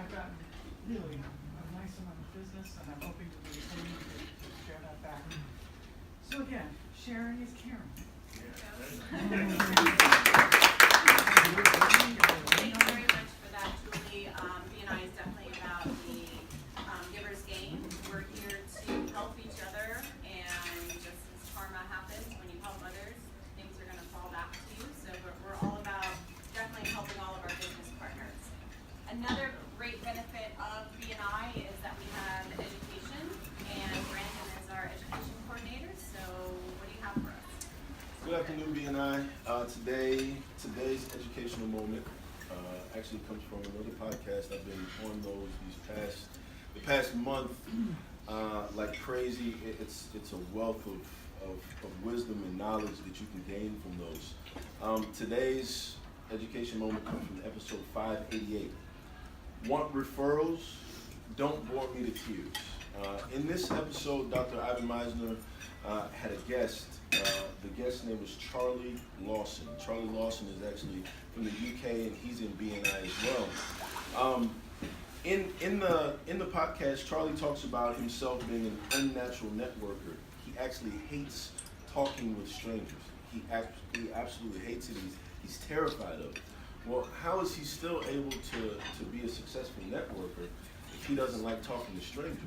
I've gotten really a nice amount of business, and I'm hoping to continue to share that back. So again, sharing is caring. Thank you very much for that, Julie. BNI is definitely about the giver's gain. We're here to help each other, and just as karma happens, when you help others, things are going to fall back to you. So we're all about definitely helping all of our business partners. Another great benefit of BNI is that we have education, and Brandon is our education coordinator. So what do you have for us? Good afternoon, BNI. Today's educational moment actually comes from another podcast. I've been on those the past month like crazy. It's a wealth of wisdom and knowledge that you can gain from those. Today's education moment comes from episode 588. Want referrals? Don't bore me to tears. In this episode, Dr. Ivan Meisner had a guest. The guest's name was Charlie Lawson. Charlie Lawson is actually from the UK, and he's in BNI as well. In the podcast, Charlie talks about himself being an unnatural networker. He actually hates talking with strangers. He absolutely hates it. He's terrified of it. Well, how is he still able to be a successful networker if he doesn't like talking to strangers?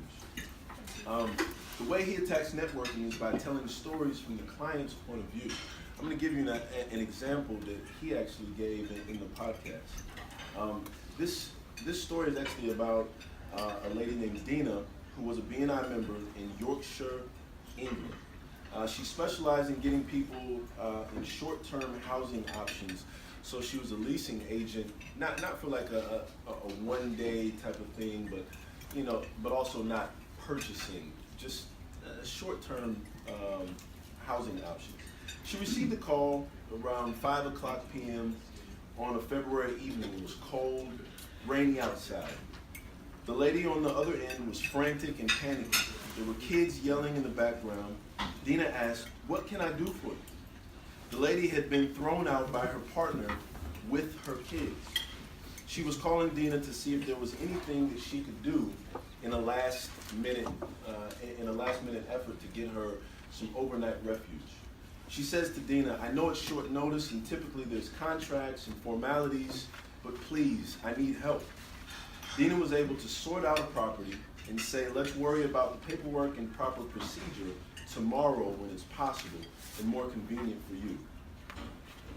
The way he attacks networking is by telling stories from the client's point of view. I'm going to give you an example that he actually gave in the podcast. This story is actually about a lady named Dina, who was a BNI member in Yorkshire, England. She specialized in getting people in short-term housing options. So she was a leasing agent, not for like a one-day type of thing, but also not purchasing, just short-term housing options. She received a call around 5 o'clock p.m. on a February evening. It was cold, rainy outside. The lady on the other end was frantic and panicky. There were kids yelling in the background. Dina asked, "What can I do for you?" The lady had been thrown out by her partner with her kids. She was calling Dina to see if there was anything that she could do in a last minute effort to get her some overnight refuge. She says to Dina, "I know it's short notice and typically there's contracts and formalities, but please, I need help." Dina was able to sort out a property and say, "Let's worry about the paperwork and proper procedure tomorrow when it's possible and more convenient for you."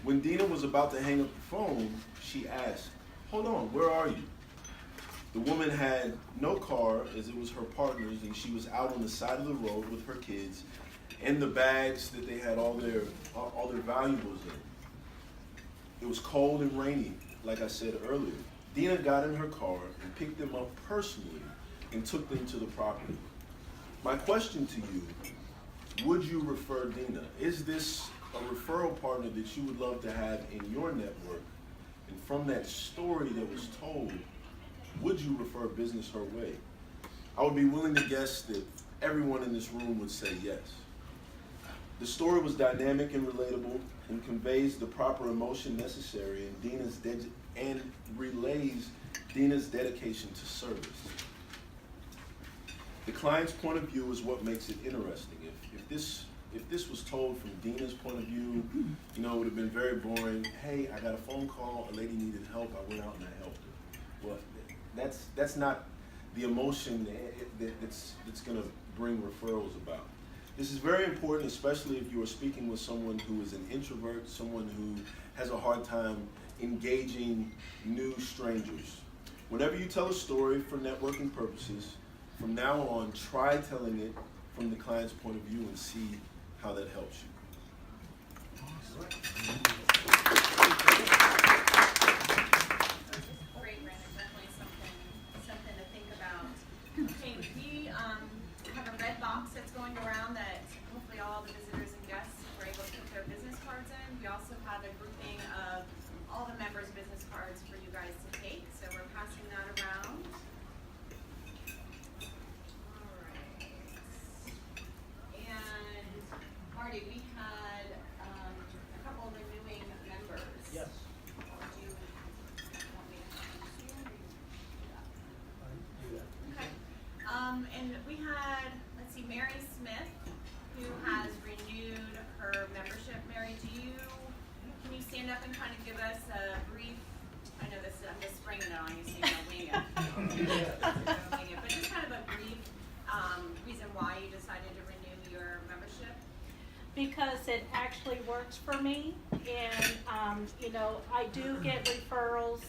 When Dina was about to hang up the phone, she asked, "Hold on, where are you?" The woman had no car, as it was her partner's, and she was out on the side of the road with her kids and the bags that they had all their valuables in. It was cold and rainy, like I said earlier. Dina got in her car and picked them up personally and took them to the property. My question to you, would you refer Dina? Is this a referral partner that you would love to have in your network? And from that story that was told, would you refer business her way? I would be willing to guess that everyone in this room would say yes. The story was dynamic and relatable and conveys the proper emotion necessary and relays Dina's dedication to service. The client's point of view is what makes it interesting. If this was told from Dina's point of view, it would have been very boring. Hey, I got a phone call, a lady needed help, I went out and I helped her. Well, that's not the emotion that's going to bring referrals about. This is very important, especially if you are speaking with someone who is an introvert, someone who has a hard time engaging new strangers. Whenever you tell a story for networking purposes, from now on, try telling it from the client's point of view and see how that helps you. Great, Brandon. Definitely something to think about. Okay, we have a red box that's going around that hopefully all the visitors and guests were able to put their business cards in. We also have a grouping of all the members' business cards for you guys to take. So we're passing that around. Marty, we had a couple of renewing written it on you, so you can wing it. But just kind of a brief reason why you decided to renew your membership. Because it actually works for me, and I do get referrals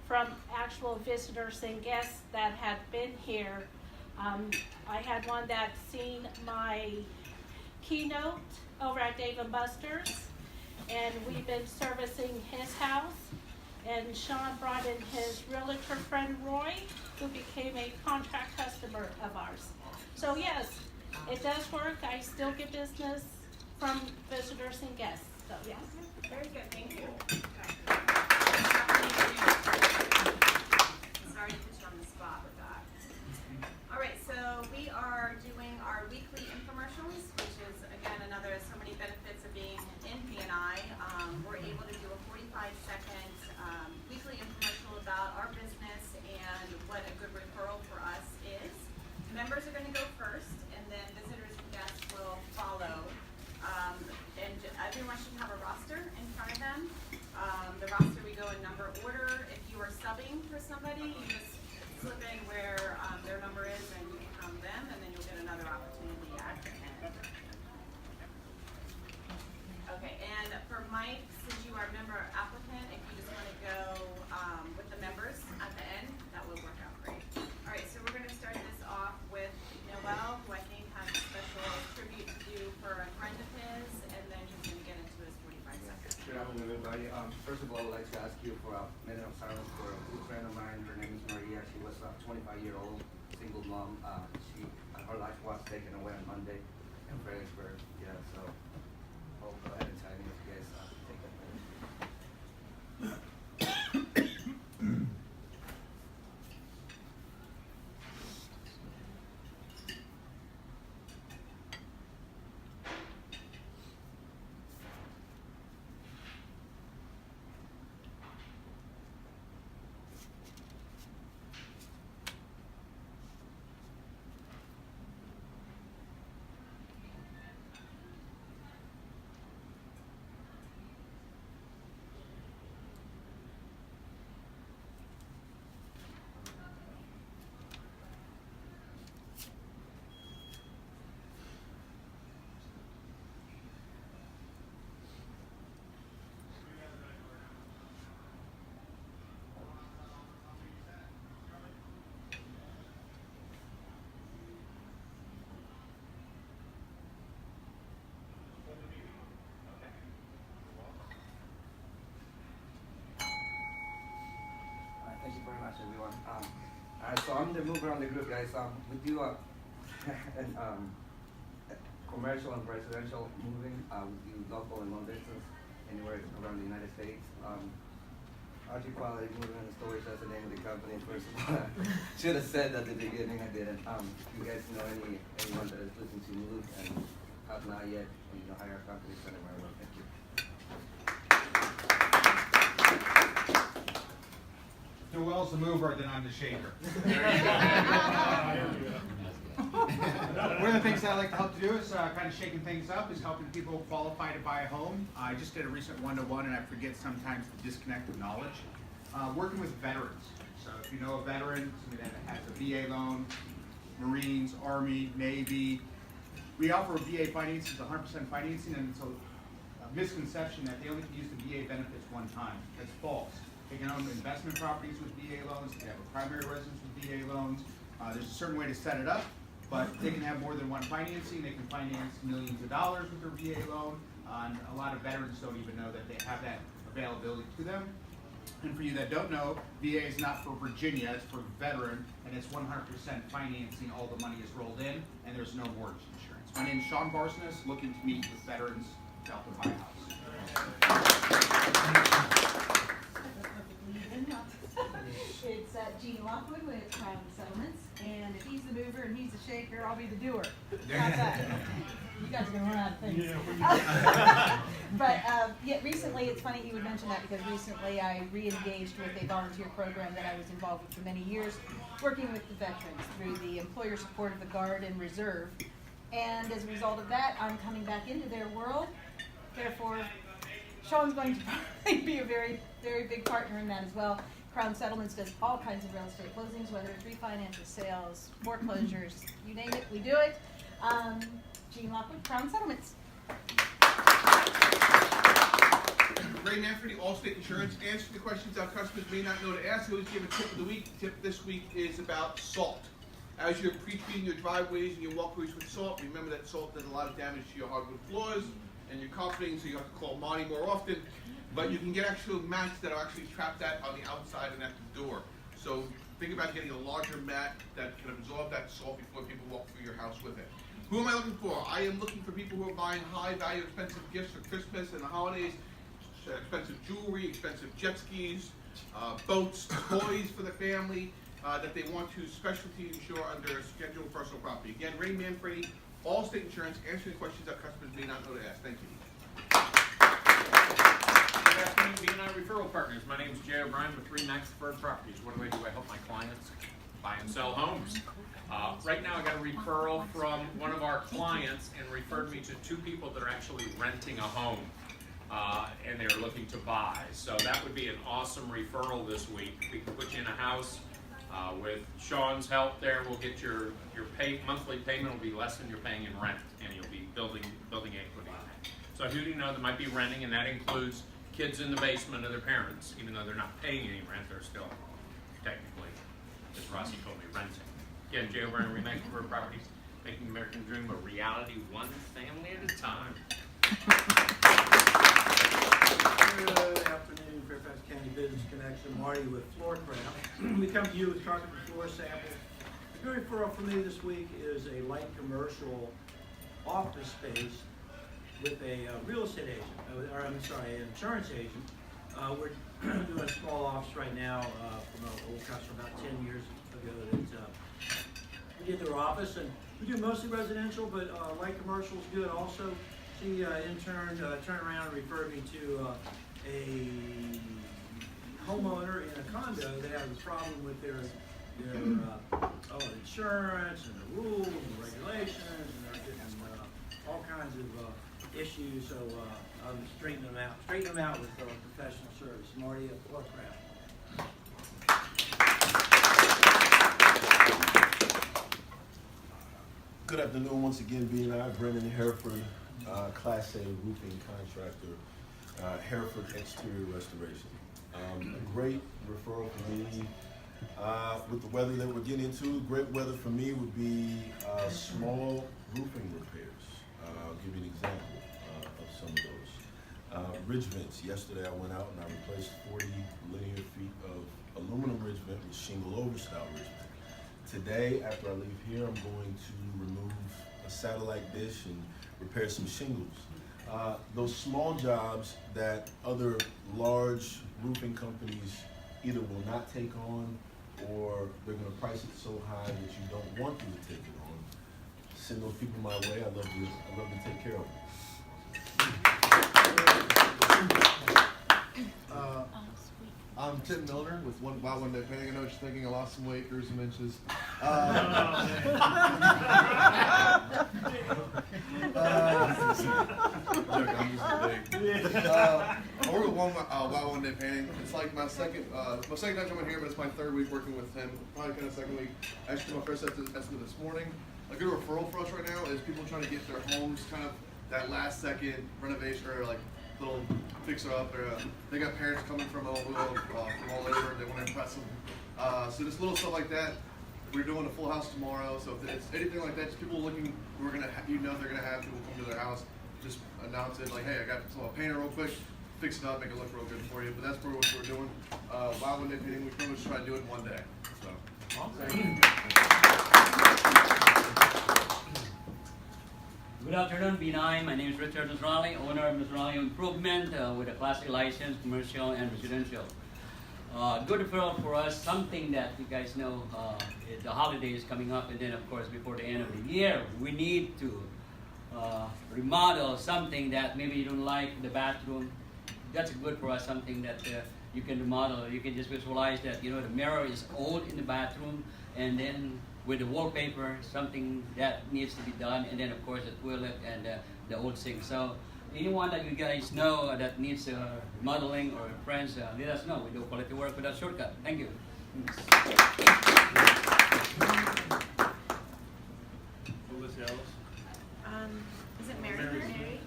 from actual visitors and guests that have been here. I had one that seen my keynote over at Dave & Buster's, and we've been servicing his house, and Sean brought in his realtor friend Roy, who became a contract customer of ours. So yes, it does work. I still get business from visitors and guests, so yes. Very good, thank you. Sorry to put you on the spot with that. All right, so we are doing our weekly infomercials, which is, again, so many benefits of being in BNI. We're able to do a 45-second weekly infomercial about our business and what a good referral for us is. Members are going to go first, and then visitors and guests will follow. And everyone should have a roster in front of them. The roster, we go in number order. If you are subbing for somebody, you just slip in where their number is and you count them, and then you'll get another opportunity at the end. Okay, and for Mike, since you are a member applicant, if you just want to go with the members at the end, that will work out great. All right, so we're going to start this off with Noel, who I think has a special tribute to do for a friend of his, and then he's going to get into his 45 seconds. Good afternoon, everybody. First of all, I would like to ask you for a minute of silence for a good friend of mine. Her name is Maria. She was a 25-year-old single mom. Her life was taken away on Monday in Fredericksburg. Yeah, so I'll go ahead and tell you if you guys take that minute. Thank you very much, everyone. So I'm the mover on the group, guys. We do commercial and residential moving. We do local and long distance, anywhere around the United States. RG Quality Moving and Storage, that's the name of the company. First of all, should have said that at the beginning, I didn't. If you guys know anyone that is looking to move and have not yet, hire a company, send it my way. Thank you. Noel's the mover, then I'm the shaker. One of the things that I like to help to do is kind of shaking things up, is helping people qualify to buy a home. I just did a recent one-to-one, and I forget sometimes the disconnect of knowledge. Working with veterans. So if you know a veteran, somebody that has a VA loan, Marines, Army, Navy, we offer VA financing, 100% financing, and it's a misconception that they only can use the VA benefits one time. That's false. They can own investment properties with VA loans. They can have a primary residence with VA loans. There's a certain way to set it up, but they can have more than one financing. They can finance millions of dollars with their VA loan. And a lot of veterans don't even know that they have that availability to them. And for you that don't know, VA is not for Virginia, it's for veteran, and it's 100% financing. All the money is rolled in, and there's no mortgage insurance. My name is Sean Barsness, looking to meet with veterans to help them buy a house. It's Jean Lockwood with Crown Settlements, and if he's the mover and he's the shaker, I'll be the doer. How's that? You guys are gonna run out of things. But recently, it's funny you would mention that, because recently I re-engaged with a volunteer program that I was involved with for many years, working with the veterans through the employer support of the Guard and Reserve. And as a result of that, I'm coming back into their world. Therefore, Sean's going to probably be a very, very big partner in that as well. Crown Settlements does all kinds of real estate closings, whether it's refinances, sales, foreclosures, you name it, we do it. Gene Lockwood, Crown Settlements. Ray Manfredi, Allstate Insurance. Answer the questions our customers may not know to ask. We always give a tip of the week. The tip this week is about salt. As you're pre-treating your driveways and your walkways with salt, remember that salt does a lot of damage to your hardwood floors and your carpeting, so you have to call Marty more often. But you can get actual mats that are actually trapped out on the outside and at the door. So think about getting a larger mat that can absorb that salt before people walk through your house with it. Who am I looking for? I am looking for people who are buying high-value, expensive gifts for Christmas and the holidays. Expensive jewelry, expensive jet skis, boats, toys for the family that they want to specialty insure under a scheduled personal property. Again, Ray Manfredi, Allstate Insurance, answering questions that customers may not know to ask. Thank you. Good afternoon, BNI Referral Partners. My name is Jay O'Brien with Remax Preferred Properties. What do? I help my clients buy and sell homes. Right now I got a referral from one of our clients and referred me to two people that are actually renting a home. And they're looking to buy. So that would be an awesome referral this week. We can put you in a house with Sean's help there. We'll get your monthly payment will be less than you're paying in rent, and you'll be building equity. So who do you know that might be renting, and that includes kids in the basement of their parents. Even though they're not paying any rent, they're still technically, as Rossi told me, renting. Again, Jay O'Brien, Remax Preferred Properties, making the American dream a reality one family at a time. Good afternoon, Fairfax County Business Connection, Marty with Floor Craft. We come to you with carpet and floor samples. The good referral for me this week is a light commercial office space with a real estate agent, or I'm sorry, an insurance agent. We're doing a small office right now from an old customer about 10 years ago that we did their office, and we do mostly residential, but light commercial is good also. She in turn turned around and referred me to a homeowner in a condo that has a problem with their insurance and the rules and regulations, and they're getting all kinds of issues. So I'm straightening them out with professional service. Marty at Floor Craft. Good afternoon once again, BNI, Brendan Hereford, Class A roofing contractor, Hereford Exterior Restoration. A great referral for me. With the weather that we're getting into, great weather for me would be small roofing repairs. I'll give you an example of some of those. Ridge vents. Yesterday I went out and I replaced 40 linear feet of aluminum ridge vent with shingle over style ridge vent. Today, after I leave here, I'm going to remove a satellite dish and repair some shingles. Those small jobs that other large roofing companies either will not take on, or they're going to price it so high that you don't want them to take it on. Send those people my way. I love to take care of them. I'm Tim Milner with One Day Painting. I know what you're thinking. I lost some weight, grew some inches. I work with One Day Painting. It's like my second time coming here, but it's my third week working with him. Probably kind of second week. Actually, my first estimate this morning. A good referral for us right now is people trying to get their homes kind of that last second renovation or like little fixer up. Or they got parents coming from all over. They want to impress them. So just little stuff like that. We're doing a full house tomorrow. So if it's anything like that, just people looking, they're gonna have people come to their house. Just announce it like, hey, I got a painter real quick, fix it up, make it look real good for you. But that's what we're doing. One Day Painting, we pretty much try to do it in one day. So. Good afternoon, BNI. My name is Richard Nasralli, owner of Nasralli Improvement with a Class A license, commercial and residential. Good referral for us, something that you guys know, the holiday is coming up, and then of course before the end of the year, we need to remodel something that maybe you don't like, the bathroom. That's good for us, something that you can remodel. You can just visualize that, the mirror is old in the bathroom, and then with the wallpaper, something that needs to be done, and then of course the toilet and the old sink. So anyone that you guys know that needs modeling or friends, let us know. We do quality work without shortcut. Thank you. Melissa Ellis. Is it Mary?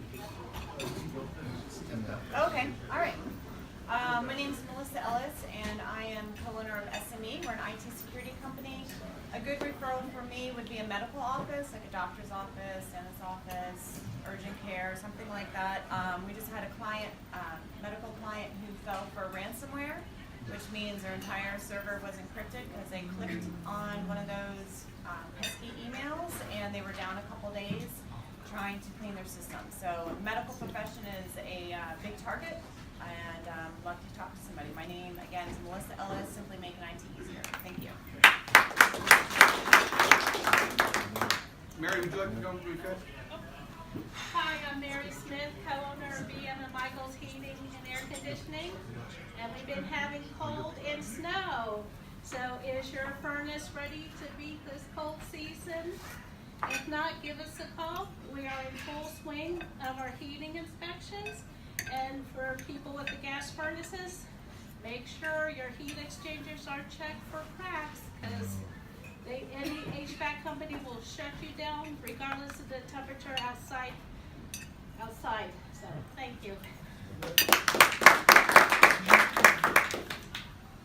Okay, all right. My name is Melissa Ellis, and I am co-owner of SME. We're an IT security company. A good referral for me would be a medical office, like a doctor's office, dentist's office, urgent care, something like that. We just had a client, medical client, who fell for ransomware, which means their entire server was encrypted because they clicked on one of those pesky emails, and they were down a couple days trying to clean their system. So medical profession is a big target, and love to talk to somebody. My name, again, is Melissa Ellis, simply making IT easier. Thank you. Mary, would you like to go through that? Hi, I'm Mary Smith, co-owner of BNI Michael's Heating and Air Conditioning, and we've been having cold and snow. So is your furnace ready to beat this cold season? If not, give us a call. We are in full swing of our heating inspections. And for people with the gas furnaces, make sure your heat exchangers are checked for cracks, because any HVAC company will shut you down regardless of the temperature outside. So, thank you.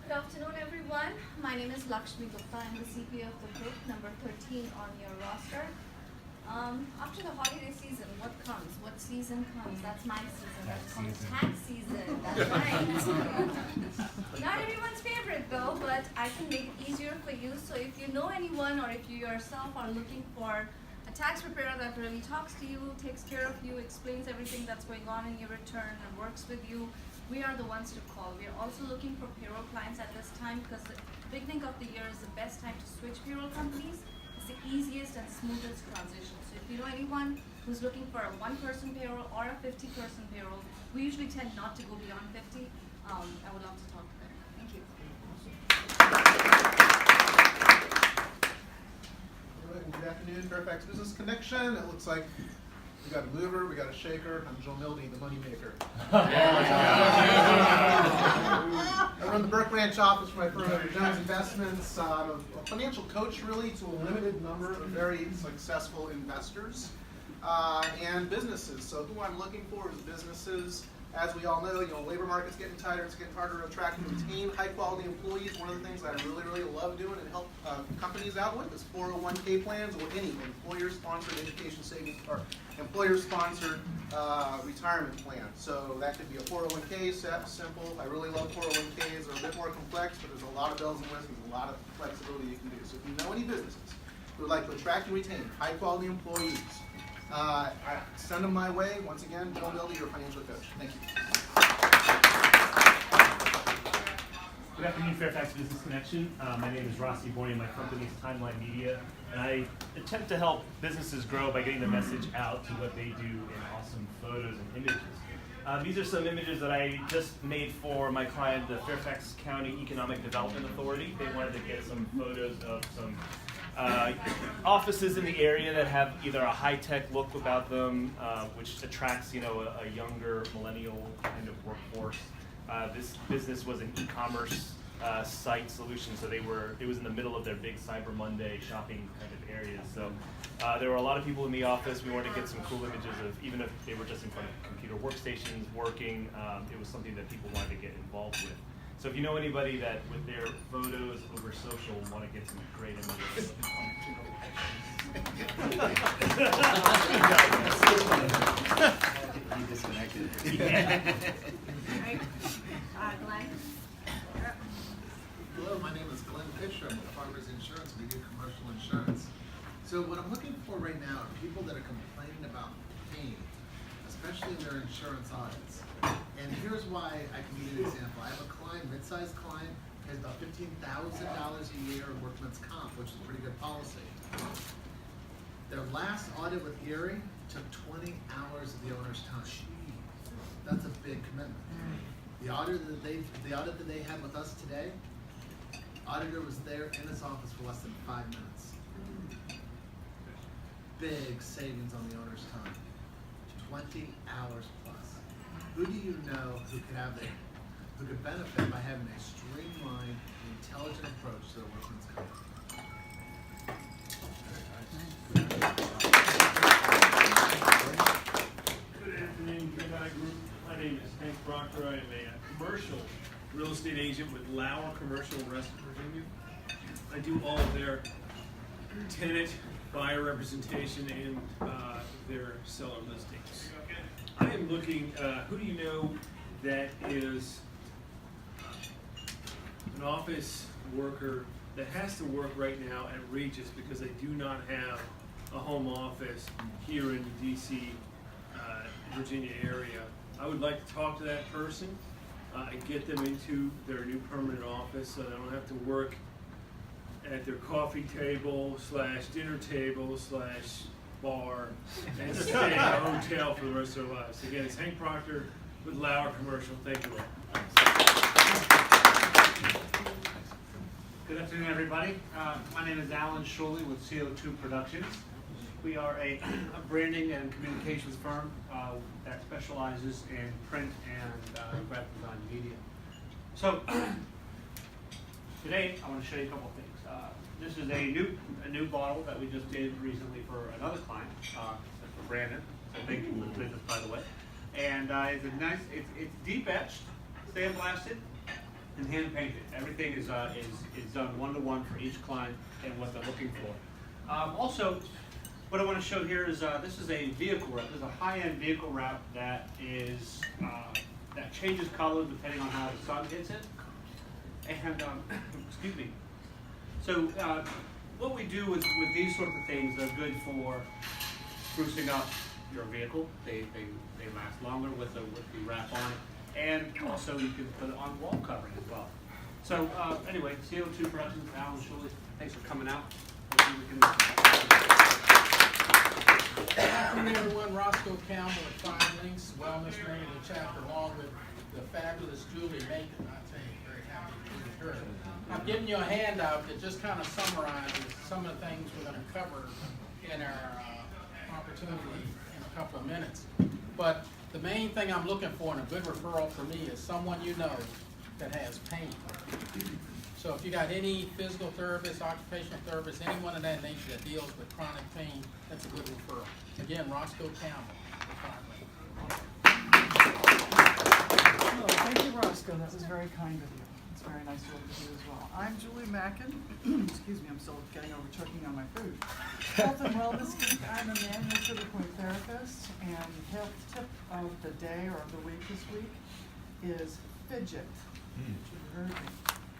Good afternoon, everyone. My name is Lakshmi Gupta. I'm the CPA of the group, number 13 on your roster. After the holiday season, what comes? What season comes? That's my season. That's called tax season. That's right. Not everyone's favorite though, but I can make it easier for you. So if you know anyone, or if you yourself are looking for a tax preparer that really talks to you, takes care of you, explains everything that's going on in your return, and works with you, we are the ones to call. We are also looking for payroll clients at this time, because the beginning of the year is the best time to switch payroll companies. It's the easiest and smoothest transition. So if you know anyone who's looking for a 1-person payroll or a 50-person payroll, we usually tend not to go beyond 50. I would love to talk to them. Thank you. All right, well, good afternoon, Fairfax Business Connection. It looks like we got a mover, we got a shaker. I'm Joe Mildy, the money maker. I run the Burke Branch office for my firm, Jones Investments. I'm a financial coach, really, to a limited number of very successful investors and businesses. So who I'm looking for is businesses. As we all know, labor market's getting tighter. It's getting harder to attract and retain high-quality employees. One of the things that I really, really love doing and help companies out with is 401k plans, or any employer-sponsored education savings or employer-sponsored retirement plan. So that could be a 401k, simple. I really love 401ks. They're a bit more complex, but there's a lot of bells and whistles, a lot of flexibility you can do. So if you know any businesses who would like to attract and retain high-quality employees, send them my way. Once again, Joe Mildy, your financial coach. Thank you. Good afternoon, Fairfax Business Connection. My name is Rossi Borny, my company is Timeline Media, and I attempt to help businesses grow by getting the message out to what they do in awesome photos and images. These are some images that I just made for my client, the Fairfax County Economic Development Authority. They wanted to get some photos of some offices in the area that have either a high-tech look about them, which attracts, a younger millennial kind of workforce. This business was an e-commerce site solution, so it was in the middle of their big Cyber Monday shopping kind of area. So there were a lot of people in the office. We wanted to get some cool images of, even if they were just in front of computer workstations working, it was something that people wanted to get involved with. So if you know anybody that with their photos over social want to get some great images. He disconnected. Glenn? Hello, my name is Glenn Fisher. I'm with Farmers Insurance. We do commercial insurance. So what I'm looking for right now are people that are complaining about pain, especially in their insurance audits. And here's why I can give you an example. I have a client, mid-sized client, pays about $15,000 a year in workman's comp, which is a pretty good policy. Their last audit with Erie took 20 hours of the owner's time. That's a big commitment. The audit that they had with us today, auditor was there in his office for less than 5 minutes. Big savings on the owner's time. 20 hours plus. Who do you know who could benefit by having a streamlined, intelligent approach to their workman's comp? Good afternoon, BNI Group. My name is Hank Proctor. I am a commercial real estate agent with Lauer Commercial in West Virginia. I do all of their tenant buyer representation and their seller listings. I am looking, who do you know that is an office worker that has to work right now at Regis because they do not have a home office here in the DC, Virginia area? I would like to talk to that person and get them into their new permanent office so they don't have to work at their coffee table / dinner table / bar and stay in a hotel for the rest of their lives. Again, it's Hank Proctor with Lauer Commercial. Thank you all. Good afternoon, everybody. My name is Alan Shuley with CO2 Productions. We are a branding and communications firm that specializes in print and graphic design media. So today I want to show you a couple things. This is a new bottle that we just did recently for another client, for Brandon. So thank you for the business, by the way. And it's a nice. It's deep etched, sandblasted, and hand painted. Everything is done one-to-one for each client and what they're looking for. Also, what I want to show here is this is a vehicle wrap. This is a high-end vehicle wrap that is that changes color depending on how the sun hits it. And excuse me. So what we do with these sorts of things, they're good for sprucing up your vehicle. They last longer with the wrap on it, and also you can put it on wall covering as well. So anyway, CO2 Productions, Alan Shuley, thanks for coming out. Good afternoon, everyone. Roscoe Campbell at Five Links Wellness Management Chapter, along with the fabulous Julie Mackin. I tell you, very happy to be with her. I'm giving you a handout that just kind of summarizes some of the things we're going to cover in our opportunity in a couple of minutes. But the main thing I'm looking for in a good referral for me is someone you know that has pain. So if you got any physical therapist, occupational therapist, anyone of that nature that deals with chronic pain, that's a good referral. Again, Roscoe Campbell. Oh, thank you, Roscoe. That was very kind of you. It's very nice to work with you as well. I'm Julie Mackin. Excuse me, I'm still getting over choking on my food. Health and Wellness Geek. I'm a manual certified therapist, and health tip of the day or of the week this week is fidget. You heard me.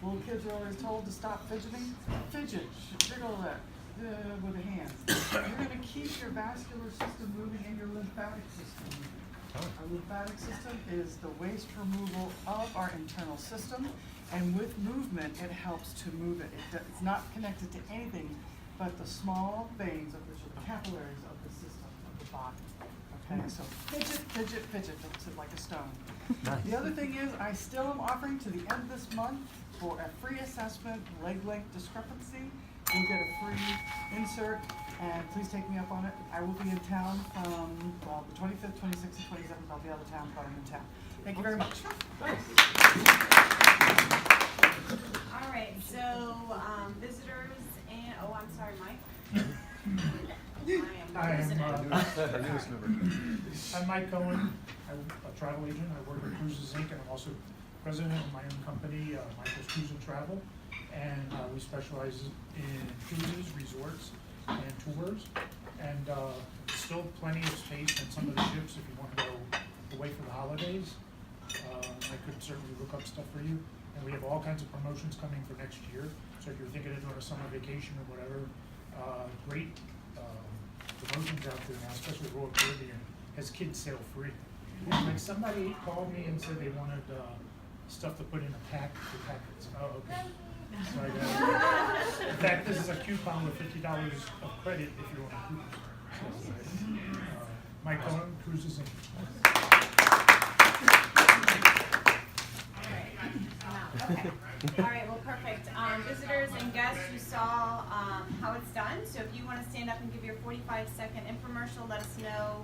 Little kids are always told to stop fidgeting. Fidget, jiggle that with the hands. You're going to keep your vascular system moving and your lymphatic system. Our lymphatic system is the waste removal of our internal system, and with movement, it helps to move it. It's not connected to anything but the small veins, of which are the capillaries of the system, of the body. Okay, so fidget, fidget, fidget, don't sit like a stone. Nice. The other thing is, I still am offering to the end of this month for a free assessment, leg length discrepancy. You'll get a free insert, and please take me up on it. I will be in town from the 25th, 26th, and 27th. I'll be out of town, but I'm in town. Thank you very much. All right, so visitors and, oh, I'm sorry, Mike. I'm Mike Cohen. I'm a travel agent. I work with Cruises Inc. and I'm also president of my own company, Michael's Cruise and Travel. And we specialize in cruises, resorts, and tours. And still plenty of space on some of the ships if you want to go away for the holidays. I could certainly look up stuff for you. And we have all kinds of promotions coming for next year. So if you're thinking of doing a summer vacation or whatever, great promotions out there now, especially Royal Caribbean has kids sail free. Like somebody called me and said they wanted stuff to put in a pack for packets. Oh, okay. So I got, in fact, this is a coupon with $50 of credit if you want a cruise. So, Mike Cohen, Cruises Inc. Okay. All right, well, perfect. Visitors and guests, you saw how it's done. So if you want to stand up and give your 45-second infomercial, let us know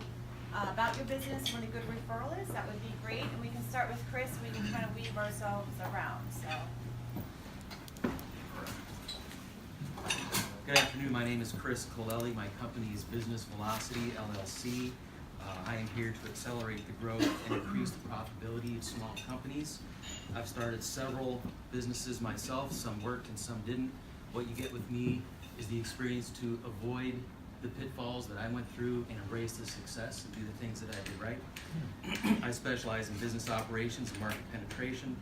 about your business, what a good referral is, that would be great. And we can start with Chris. We can kind of weave ourselves around. So. Good afternoon. My name is Chris Colelli. My company is Business Velocity LLC. I am here to accelerate the growth and increase the profitability of small companies. I've started several businesses myself. Some worked and some didn't. What you get with me is the experience to avoid the pitfalls that I went through and embrace the success and do the things that I did right. I specialize in business operations and market penetration.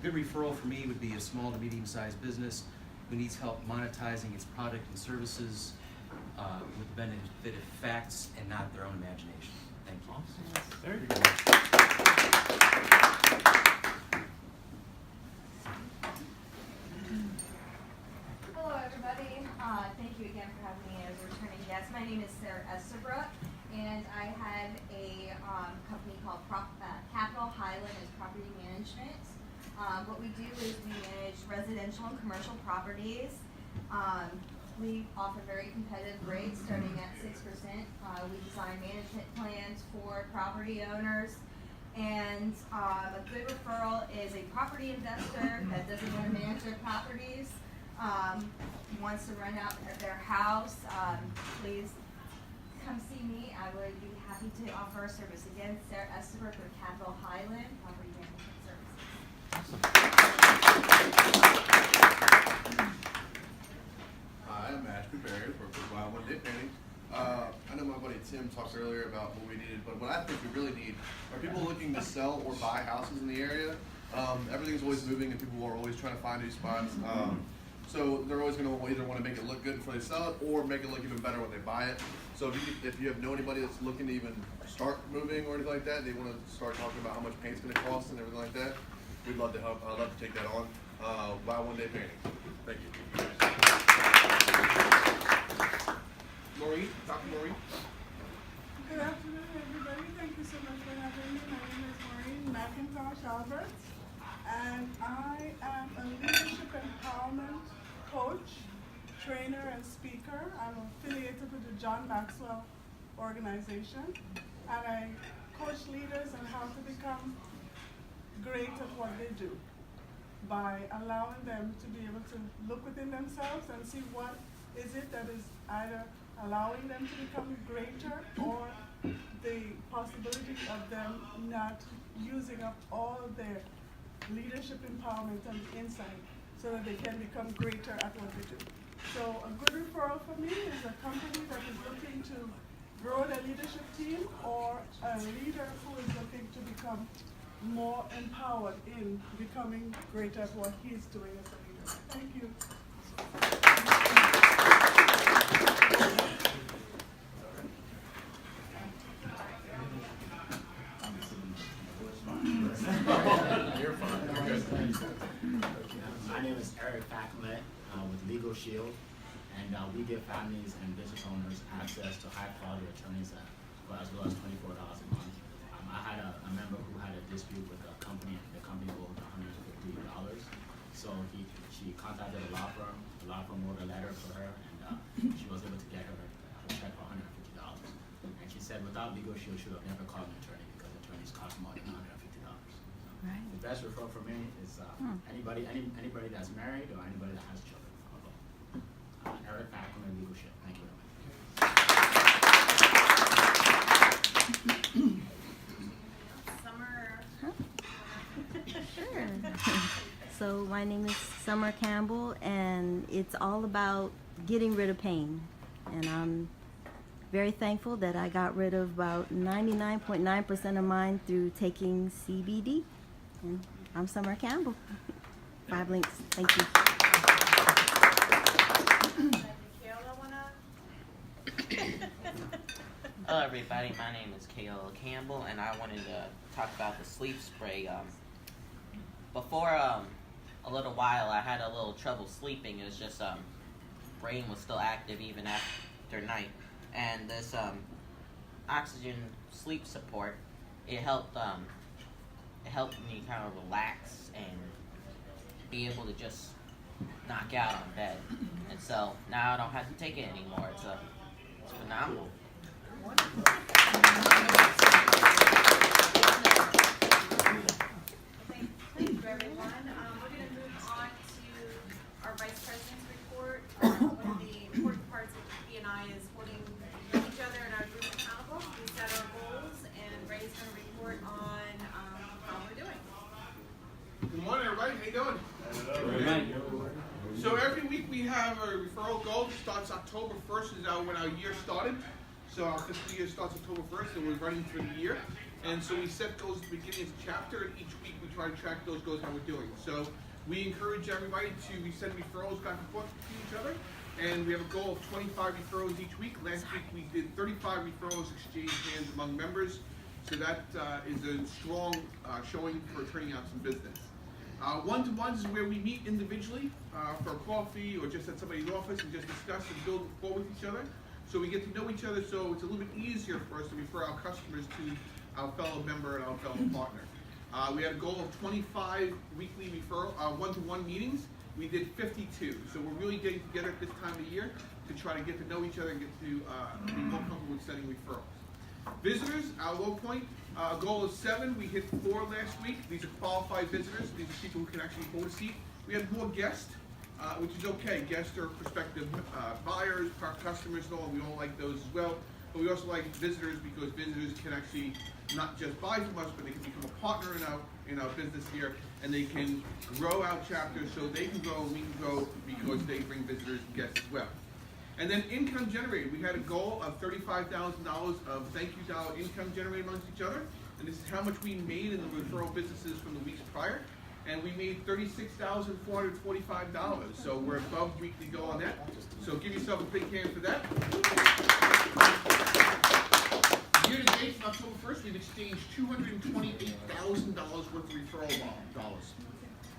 A good referral for me would be a small to medium-sized business who needs help monetizing its product and services with the benefit of facts and not their own imagination. Thank you. Awesome. Very good. Hello, everybody. Thank you again for having me as a returning guest. My name is Sarah Estabrook, and I had a company called Capital Highland as Property Management. What we do is we manage residential and commercial properties. We offer very competitive rates starting at 6%. We design management plans for property owners. And a good referral is a property investor that doesn't want to manage their properties, wants to rent out their house. Please come see me. I would be happy to offer a service. Again, Sarah Estabrook with Capital Highland Property Management Services. Hi, I'm Ashby Barry, work with Wild One Day Painting. I know my buddy Tim talked earlier about what we needed, but what I think we really need are people looking to sell or buy houses in the area. Everything's always moving and people are always trying to find new spots. So they're always going to either want to make it look good before they sell it or make it look even better when they buy it. So if you know anybody that's looking to even start moving or anything like that, they want to start talking about how much paint's going to cost and everything like that, we'd love to help. I'd love to take that on. Buy One Day Painting. Thank you. Maureen, Dr. Maureen. Good afternoon, everybody. Thank you so much for having me. My name is Maureen McIntosh Albert, and I am a leadership empowerment coach, trainer, and speaker. I'm affiliated with the John Maxwell organization, and I coach leaders on how to become great at what they do by allowing them to be able to look within themselves and see what is it that is either allowing them to become greater or the possibility of them not using up all of their leadership empowerment and insight so that they can become greater at what they do. So a good referral for me is a company that is looking to grow their leadership team or a leader who is looking to become more empowered in becoming greater at what he's doing as a leader. Thank you. You're fine. You're good. My name is Eric Fackley with Legal Shield, and we give families and business owners access to high-quality attorneys for as low as $24 a month. I had a member who had a dispute with a company, and the company owed $150. So she contacted a law firm. The law firm wrote a letter for her, and she was able to get her a check for $150. And she said without Legal Shield, she would have never called an attorney because attorneys cost more than $150. Right. The best referral for me is anybody that's married or anybody that has children. Eric Fackley, Legal Shield. Thank you very much. Summer. Sure. So my name is Summer Campbell, and it's all about getting rid of pain. And I'm very thankful that I got rid of about 99.9% of mine through taking CBD. And I'm Summer Campbell. 5 links. Thank you. Hello everybody, my name is Kayla Campbell, and I wanted to talk about the sleep spray. Before a little while I had a little trouble sleeping. It was just brain was still active even after night, and this oxygen sleep support, it helped me kind of relax and be able to just knock out on bed. And so now I don't have to take it anymore. It's phenomenal. Thank you, everyone. We're going to move on to our Vice President's report. One of the important parts of BNI is holding each other and our group accountable. We set our goals, and Ray's going to report on how we're doing. Good morning, everybody. How you doing? So every week we have a referral goal. It starts October 1st is when our year started. So our fiscal year starts October 1st, and we're running through the year. And so we set goals at the beginning of the chapter, and each week we try to track those goals, how we're doing. So we encourage everybody to send referrals back and forth to each other. And we have a goal of 25 referrals each week. Last week we did 35 referrals exchanged hands among members. So that is a strong showing for turning out some business. One-to-ones is where we meet individually for coffee or just at somebody's office and just discuss and build rapport with each other. So we get to know each other, so it's a little bit easier for us to refer our customers to our fellow member and our fellow partner. We had a goal of 25 weekly referral one-to-one meetings. We did 52, so we're really getting together at this time of the year to try to get to know each other and get to be more comfortable with sending referrals. Visitors, our low point, a goal of 7. We hit 4 last week. These are qualified visitors. These are people who can actually hold a seat. We had more guests, which is okay. Guests are prospective buyers, customers, and all. We all like those as well. But we also like visitors because visitors can actually not just buy from us, but they can become a partner in our business here, and they can grow our chapter so they can grow and we can grow because they bring visitors and guests as well. And then income generated. We had a goal of $35,000 of thank you dollar income generated amongst each other. And this is how much we made in the referral businesses from the weeks prior. And we made $36,445. So we're above weekly goal on that. So give yourself a big hand for that. Year to date, from October 1st, we've exchanged $228,000 worth of referral dollars.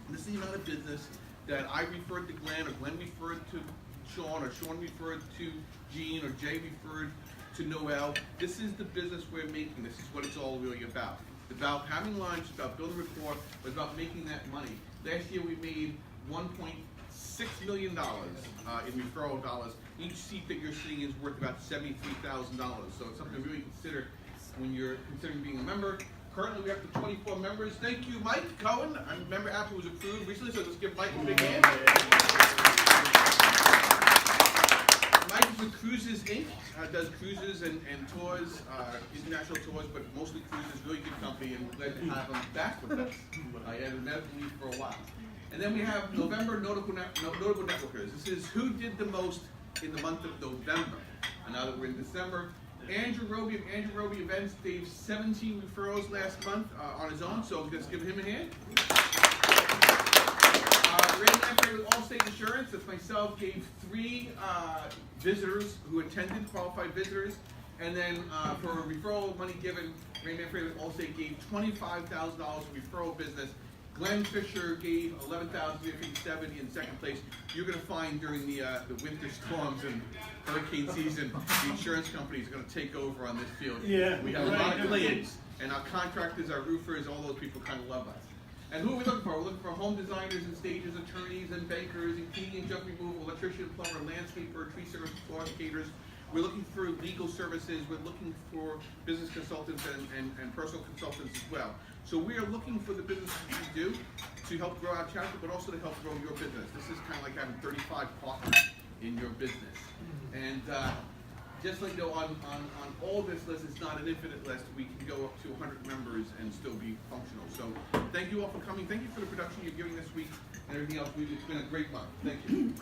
And this is the amount of business that I referred to Glenn, or Glenn referred to Sean, or Sean referred to Gene, or Jay referred to Noel. This is the business we're making. This is what it's all really about. It's about having lunch, it's about building rapport, it's about making that money. Last year we made $1.6 million in referral dollars. Each seat that you're sitting is worth about $73,000. So it's something to really consider when you're considering being a member. Currently we have 24 members. Thank you, Mike Cohen. I remember Apple was approved recently, so let's give Mike a big hand. Mike is with Cruises Inc. Does cruises and tours, international tours, but mostly cruises. Really good company, and we're glad to have him back with us. He had a medical leave for a while. And then we have November Notable Networkers. This is who did the most in the month of November. And now that we're in December, Andrew Roby of Andrew Roby Events gave 17 referrals last month on his own, so let's give him a hand. Randy Lamprey with Allstate Insurance, that's myself, gave 3 visitors who attended, qualified visitors. And then for referral money given, Randy Lamprey with Allstate gave $25,000 for referral business. Glenn Fisher gave $11,357 in second place. You're going to find during the winter storms and hurricane season, the insurance companies are going to take over on this field. Yeah, We have a lot of claims, and our contractors, our roofers, all those people kind of love us. And who are we looking for? We're looking for home designers and stages, attorneys and bankers, and cleaning and junk removal, electrician, plumber, landscaper, tree service, landscapers. We're looking for legal services. We're looking for business consultants and personal consultants as well. So we are looking for the businesses we do to help grow our chapter, but also to help grow your business. This is kind of like having 35 partners in your business. And just like you know, on all this list, it's not an infinite list. We can go up to 100 members and still be functional. So thank you all for coming. Thank you for the production you're giving this week and everything else. It's been a great month. Thank you.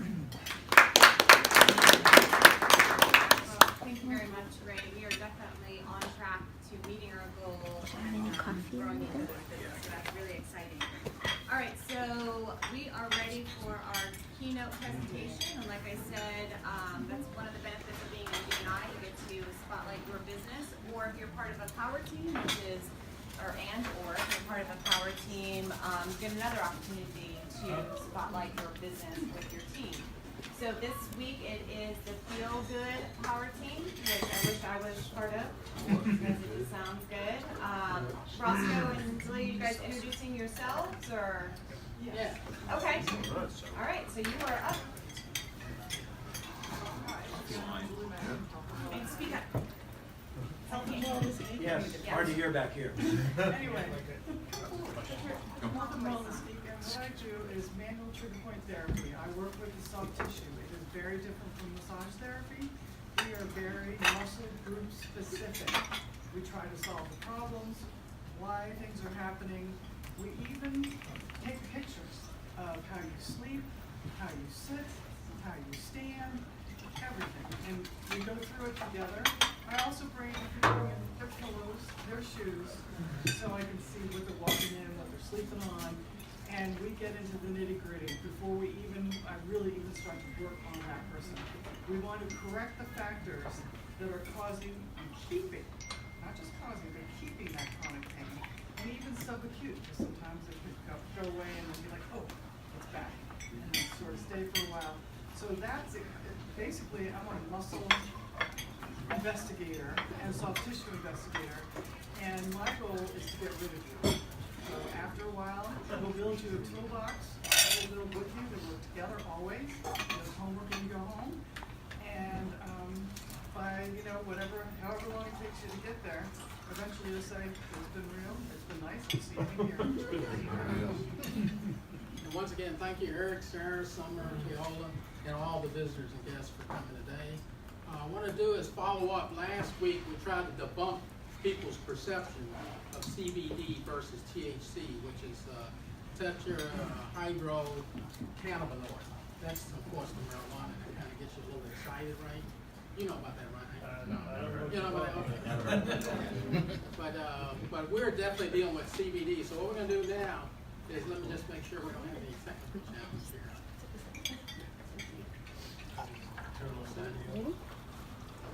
Thank you very much, Ray. We are definitely on track to meeting our goal and growing into the business, so that's really exciting. All right, so we are ready for our keynote presentation, and like I said, that's one of the benefits of being in BNI. You get to spotlight your business, or if you're part of a power team, which is, or if you're part of a power team, you get another opportunity to spotlight your business with your team. So this week it is the Feel Good Power Team, which I wish I was part of, because it just sounds good. Roscoe and Julie, you guys introducing yourselves, or? Yes. Okay. All right, so you are up. And speak up. Yes, hard to hear back here. Anyway, Health and Wellness Geek, and what I do is manual trigger point therapy. I work with the soft tissue. It is very different from massage therapy. We are very muscle group specific. We try to solve the problems, why things are happening. We even take pictures of how you sleep, how you sit, how you stand, everything. And we go through it together. I also bring in their pillows, their shoes, so I can see what they're walking in, what they're sleeping on, and we get into the nitty gritty before I really even start to work on that person. We want to correct the factors that are causing and keeping, not just causing, but keeping that chronic pain, and even subacute, because sometimes it could go away and then be like, oh, it's back, and then sort of stay for a while. So that's it. Basically, I'm a muscle investigator and soft tissue investigator, and my goal is to get rid of you. So after a while, we'll build you a toolbox. I will build with you to work together always. There's homework when you go home, and by however long it takes you to get there, eventually you'll say, it's been real, it's been nice, we'll see you here. And once again, thank you, Eric, Sarah, Summer, Keola, and all the visitors and guests for coming today. What I want to do is follow up. Last week, we tried to debunk people's perception of CBD versus THC, which is tetrahydrocannabinol. That's, of course, the marijuana that kind of gets you a little excited, right? You know about that, right? No, I don't know. You know about that? Okay. But we're definitely dealing with CBD. So what we're going to do now is let me just make sure we don't have any technical challenges here.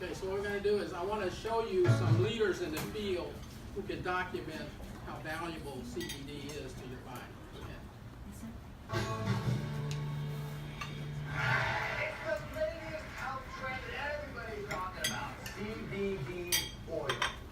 Okay, so what we're going to do is I want to show you some leaders in the field who can document how valuable CBD is to your body. Okay. It's the latest health trend that everybody's talking about, CBD oil.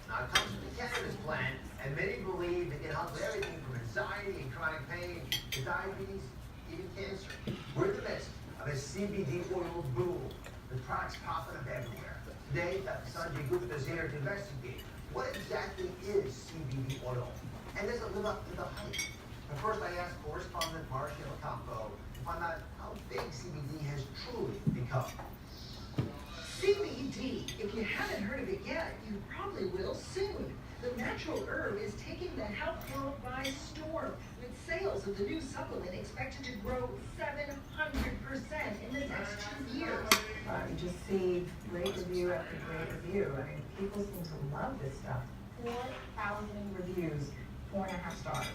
Now it comes from the cannabis plant, and many believe it can help with everything from anxiety and chronic pain to diabetes, even cancer. We're in the midst of a CBD oil boom. The product's popping up everywhere. Today, Dr. Sanjay Gupta is here to investigate what exactly is CBD oil, and does it live up to the hype? But first, I asked correspondent Roscoe Campbell to find out how big CBD has truly become. CBD, if you haven't heard of it yet, you probably will soon. The natural herb is taking the health world by storm, with sales of the new supplement expected to grow 700% in the next 2 years. You just see great review after great review. I mean, people seem to love this stuff. 4,000 reviews, 4.5 stars.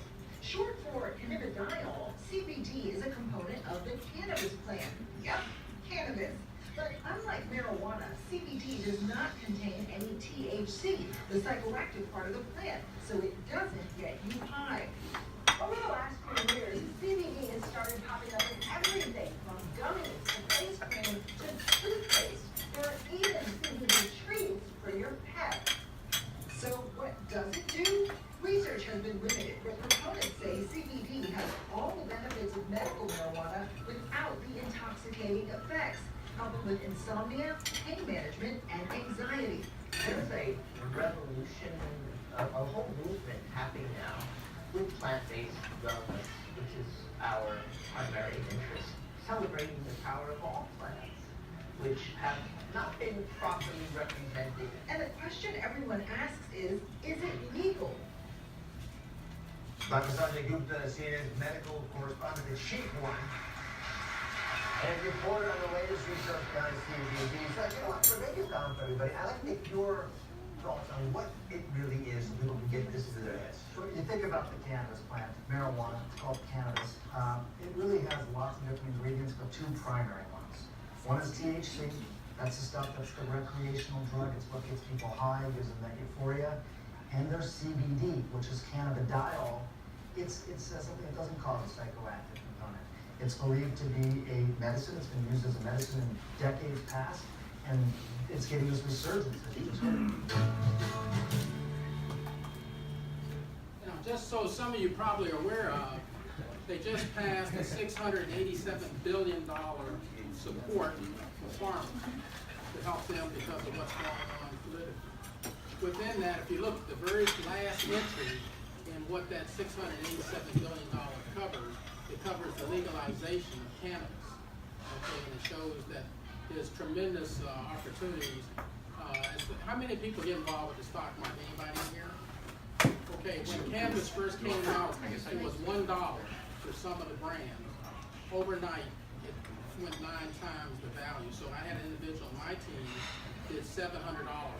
Short for cannabidiol, CBD is a component of the cannabis plant. Yep, cannabis. But unlike marijuana, CBD does not contain any THC, the psychoactive part of the plant, so it doesn't get you high. Over the last few years, CBD has started popping up in everything from gummies to face cream to toothpaste. There are even CBD treats for your pet. So what does it do? Research has been limited, but proponents say CBD has all the benefits of medical marijuana without the intoxicating effects, helping with insomnia, pain management, and anxiety. There's a revolution, a whole movement happening now with plant-based wellness, which is our primary interest, celebrating the power of all plants, which have not been properly represented. And the question everyone asks is it legal? Dr. Sanjay Gupta, CNN's medical correspondent at Sheep One, and reporter on the latest research behind CBD. So, you know what, to break it down for everybody, I'd like to get your thoughts on what it really is so people can get this into their heads. So you think about the cannabis plant, marijuana, it's called cannabis. It really has lots of different ingredients, but two primary ones. One is THC. That's the stuff that's the recreational drug. It's what gets people high, gives them that euphoria. And there's CBD, which is cannabidiol. It's something that doesn't cause a psychoactive component. It's believed to be a medicine. It's been used as a medicine in decades past, and it's getting this resurgence, as you just heard. You know, just so some of you probably are aware of, they just passed a $687 billion support for farmers to help them because of what's going on politically. within that, if you look at the very last entry in what that $687 billion covers, it covers the legalization of cannabis. Okay, and it shows that there's tremendous opportunities. How many people get involved with the stock market? Anybody in here? Okay, when cannabis first came out, it was $1 for some of the brands. Overnight, it went 9 times the value. So I had an individual on my team did $700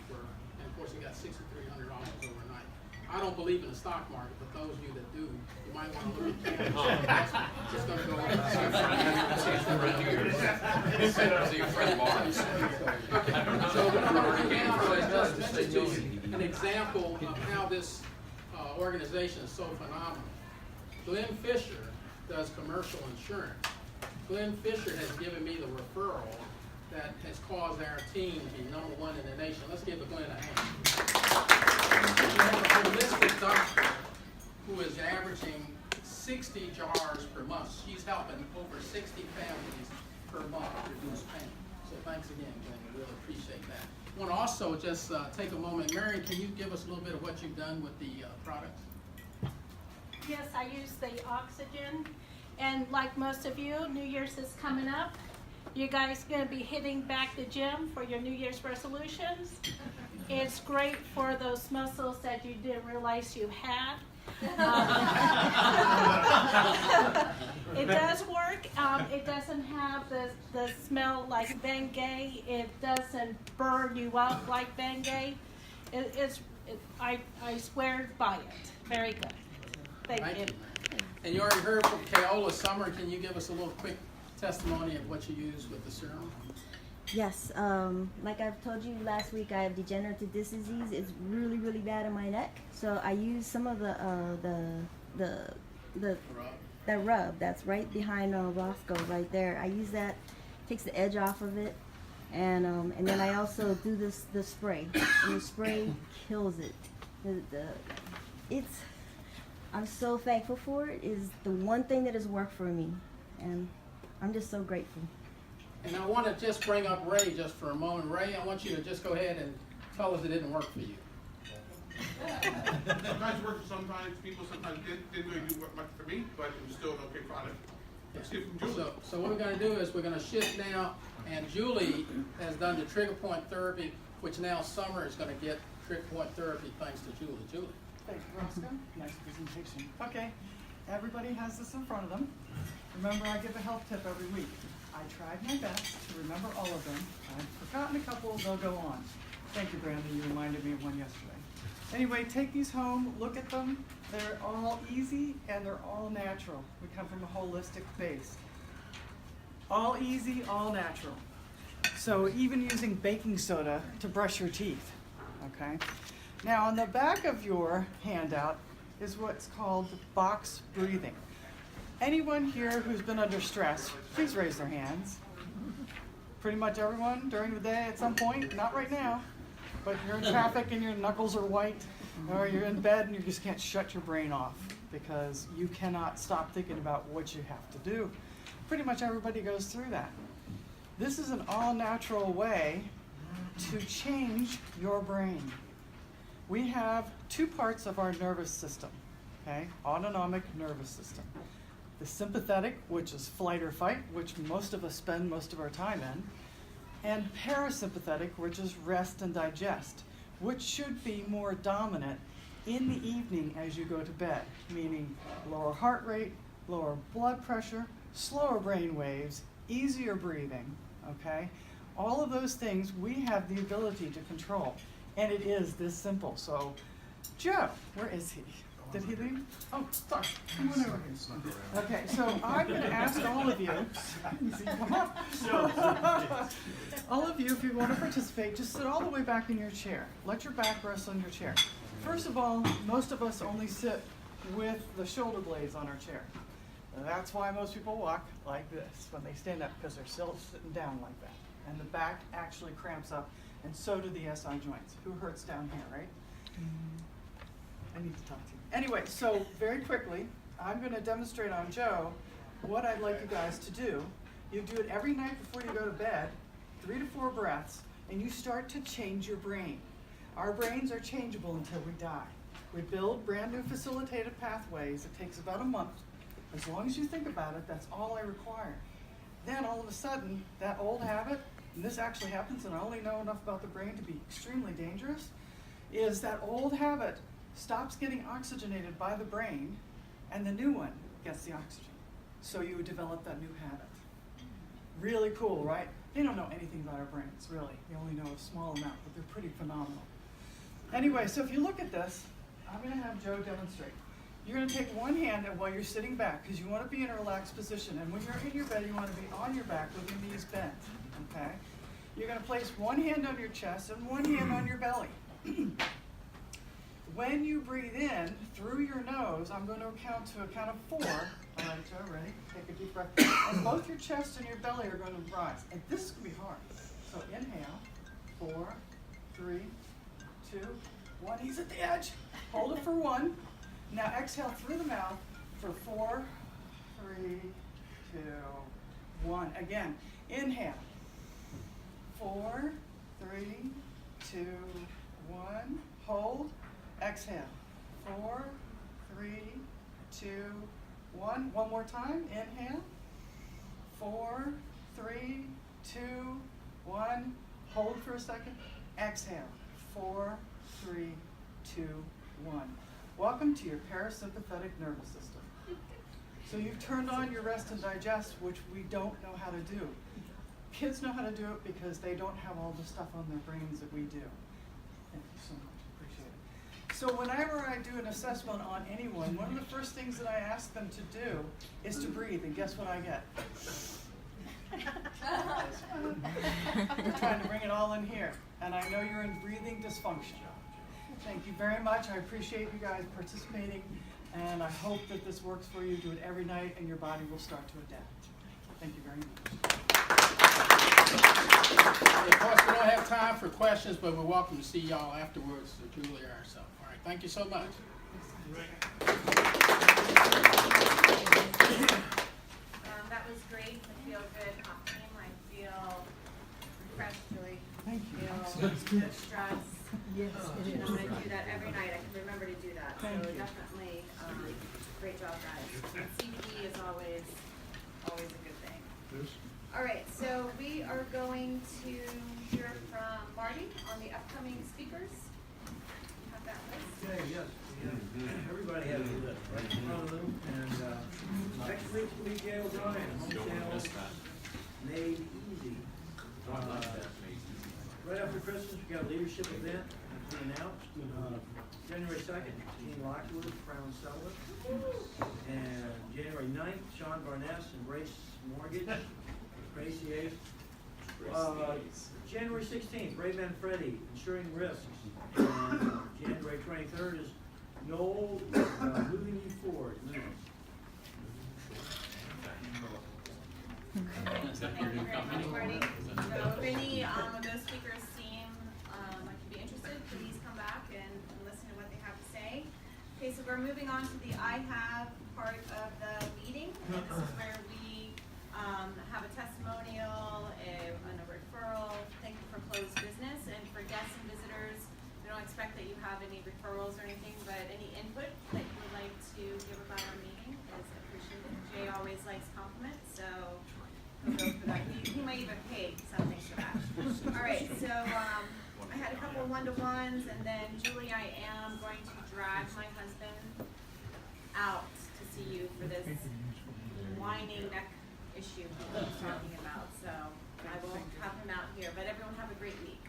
for, and of course he got $6,300 overnight. I don't believe in the stock market, but those of you that do, you might want to look at cannabis. It's going to go over. So what I'm going to bring down is just mention to you an example of how this organization is so phenomenal. Glenn Fisher does commercial insurance. Glenn Fisher has given me the referral that has caused our team to be #1 in the nation. Let's give Glenn a hand. We have a holistic doctor who is averaging 60 jars per month. She's helping over 60 families per month reduce pain. So thanks again, Glenn. We really appreciate that. I want to also just take a moment. Marion, can you give us a little bit of what you've done with the products? Yes, I use the oxygen. And like most of you, New Year's is coming up. You guys going to be hitting back the gym for your New Year's resolutions. It's great for those muscles that you didn't realize you had. It does work. It doesn't have the smell like Bengay. It doesn't burn you up like Bengay. I swear by it. Very good. Thank you. And you already heard from Keola. Summer, can you give us a little quick testimony of what you use with the serum? Yes, like I've told you last week, I have degenerative disc disease. It's really, really bad in my neck. So I use some of the rub that's right behind Roscoe right there. I use that, takes the edge off of it, and then I also do the spray, and the spray kills it. I'm so thankful for it. It's the one thing that has worked for me, and I'm just so grateful. And I want to just bring up Ray just for a moment. Ray, I want you to just go ahead and tell us it didn't work for you. Sometimes it works for sometimes people, sometimes didn't really do much for me, but it was still an okay product. Let's get from Julie. So what we're going to do is we're going to shift now, and Julie has done the trigger point therapy, which now Summer is going to get trigger point therapy thanks to Julie. Julie. Thank you, Roscoe. Nice presentation. Okay, everybody has this in front of them. Remember, I give a health tip every week. I tried my best to remember all of them. I've forgotten a couple, they'll go on. Thank you, Brandon, you reminded me of one yesterday. Anyway, take these home, look at them. They're all easy and they're all natural. We come from a holistic base. All easy, all natural. So even using baking soda to brush your teeth, okay? Now on the back of your handout is what's called box breathing. Anyone here who's been under stress, please raise their hands. Pretty much everyone during the day at some point, not right now, but you're in traffic and your knuckles are white, or you're in bed and you just can't shut your brain off because you cannot stop thinking about what you have to do. Pretty much everybody goes through that. This is an all-natural way to change your brain. We have 2 parts of our nervous system, okay? Autonomic nervous system. The sympathetic, which is flight or fight, which most of us spend most of our time in, and parasympathetic, which is rest and digest, which should be more dominant in the evening as you go to bed, meaning lower heart rate, lower blood pressure, slower brain waves, easier breathing, okay? All of those things we have the ability to control, and it is this simple. So, Joe, where is he? Did he leave? Oh, sorry. Come on over here. Okay, so I'm going to ask all of you. Come on. All of you, if you want to participate, just sit all the way back in your chair. Let your back rest on your chair. First of all, most of us only sit with the shoulder blades on our chair. And that's why most people walk like this when they stand up, because they're still sitting down like that. And the back actually cramps up, and so do the SI joints. Who hurts down here, right? I need to talk to you. Anyway, so very quickly, I'm going to demonstrate on Joe what I'd like you guys to do. You do it every night before you go to bed, 3 to 4 breaths, and you start to change your brain. Our brains are changeable until we die. We build brand new facilitated pathways. It takes about a month. As long as you think about it, that's all I require. Then all of a sudden, that old habit, and this actually happens, and I only know enough about the brain to be extremely dangerous, is that old habit stops getting oxygenated by the brain, and the new one gets the oxygen. So you develop that new habit. Really cool, right? They don't know anything about our brains, really. They only know a small amount, but they're pretty phenomenal. Anyway, so if you look at this, I'm going to have Joe demonstrate. You're going to take one hand while you're sitting back, because you want to be in a relaxed position. And when you're in your bed, you want to be on your back with your knees bent. Okay? You're going to place one hand on your chest and one hand on your belly. When you breathe in through your nose, I'm going to count to a count of 4. All right, Joe, ready? Take a deep breath. And both your chest and your belly are going to rise. And this is going to be hard. So inhale. 4, 3, 2, 1. He's at the edge. Hold it for 1. Now exhale through the mouth for 4, 3, 2, 1. Again, inhale. 4, 3, 2, 1. Hold. Exhale. 4, 3, 2, 1. One more time. Inhale. 4, 3, 2, 1. Hold for a second. Exhale. 4, 3, 2, 1. Welcome to your parasympathetic nervous system. So you've turned on your rest and digest, which we don't know how to do. Kids know how to do it because they don't have all the stuff on their brains that we do. Thank you so much. Appreciate it. So whenever I do an assessment on anyone, one of the first things that I ask them to do is to breathe. And guess what I get? We're trying to bring it all in here. And I know you're in breathing dysfunction. Thank you very much. I appreciate you guys participating, and I hope that this works for you. Do it every night, and your body will start to adapt. Thank you very much. Of course, we don't have time for questions, but we're welcome to see y'all afterwards, so Julie or ourselves. All right, thank you so much. That was great. I feel good. I feel refreshed, Julie. Thank you. I feel no stress. Yes, it is. I'm going to do that every night. I can remember to do that. Thank so you. definitely, great job, guys. And CBD is always a good thing. All right, so we are going to hear from Marty on the upcoming speakers. You have that list? Okay, yes. Everybody has a list right in front of them. And next week will be Gail Bryan, home sales made easy. Right after Christmas, we got a leadership event to be announced. January 2nd, Gene Lockwood, Crown Settler. And January 9th, Sean Barness and Brace Mortgage, Gracie Ace. January 16th, Ray Manfredi, Insuring Risks. And January 23rd is Noel, Moving You Forward. Thank you very much, Marty. So if any of those speakers seem like you'd be interested, please come back and listen to what they have to say. Okay, so we're moving on to the I Have part of the meeting. And this is where we have a testimonial, and a referral. Thank you for closed business. And for guests and visitors, we don't expect that you have any referrals or anything, but any input that you would like to give about our meeting is appreciated. Jay always likes compliments, so he'll go for that. He might even pay something for that. All right, so I had a couple of one-to-ones, and then Julie, I am going to drag my husband out to see you for this whining neck issue he was talking about. So I will have him out here, but everyone have a great week.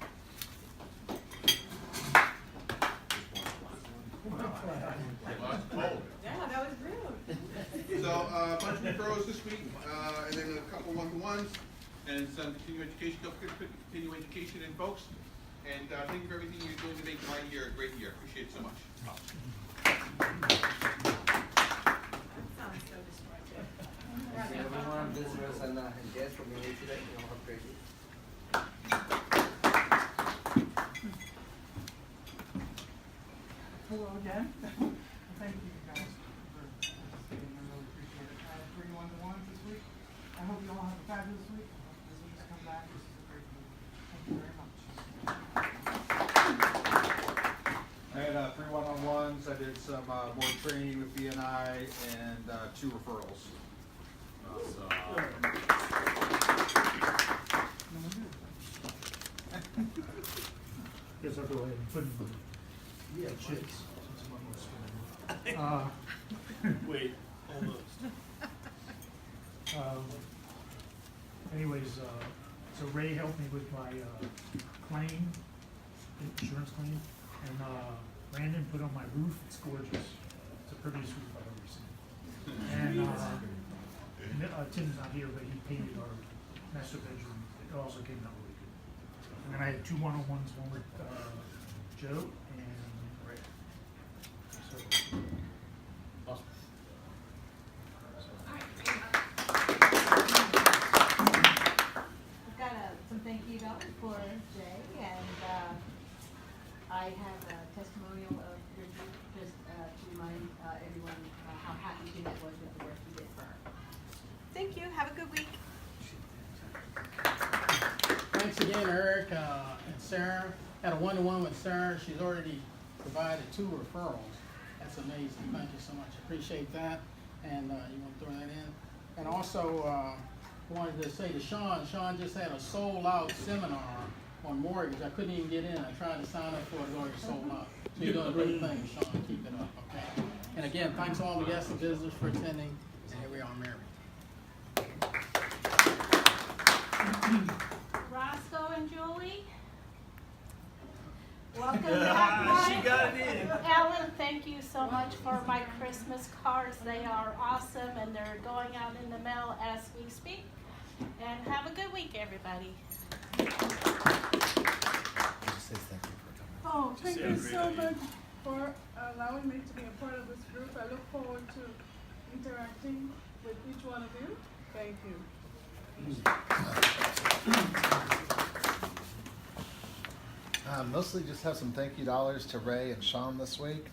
Yeah, that was rude. So a bunch of referrals this week, and then a couple one-to-ones, and some continuing education. Don't forget to put continuing education in, folks. And thank you for everything you're doing to make my year a great year. Appreciate it so much. That sounds so destructive. Everyone, visitors, and guests from here today. You all have a great week. Hello again. Thank you guys for participating. I really appreciate it. I have 3 one-to-ones this week. I hope you all have a fabulous week. I hope visitors come back. This is a great week. Thank you very much. 3 one-on-ones. I did some more training with BNI and 2 referrals. Guess I'll go ahead and put in Yeah, chicks. Wait, almost. Anyways, so Ray helped me with my claim, insurance claim, and Brandon put on my roof. It's gorgeous. It's the prettiest roof I've ever seen. And Tim's not here, but he painted our master bedroom. It also came out really good. And then I had 2 one-on-ones, one with Joe and Ray. So, awesome. We've got some thank you dollars for Jay, and I have a testimonial of Richard just to remind everyone how happy Jeanette was with the work you did for her. Thank you. Have a good week. Thanks again, Eric and Sarah. Had a one-to-one with Sarah. She's already provided 2 referrals. That's amazing. Thank you so much. Appreciate that. And you want to throw that in? And also wanted to say to Sean just had a sold-out seminar on mortgage. I couldn't even get in. I tried to sign up for it. It already sold out. So you're doing a great thing, Sean. Keep it up, okay? And again, thanks to all the guests and visitors for attending. And here we are, Mary. Roscoe and Julie. Welcome back, Mike. She got it in. Ellen, thank you so much for my Christmas cards. They are awesome, and they're going out in the mail as we speak. And have a good week, everybody. Oh, thank Say you a great so idea. much for allowing me to be a part of this group. I look forward to interacting with each one of you. Thank you. Mostly just have some thank you dollars to Ray and Sean this week.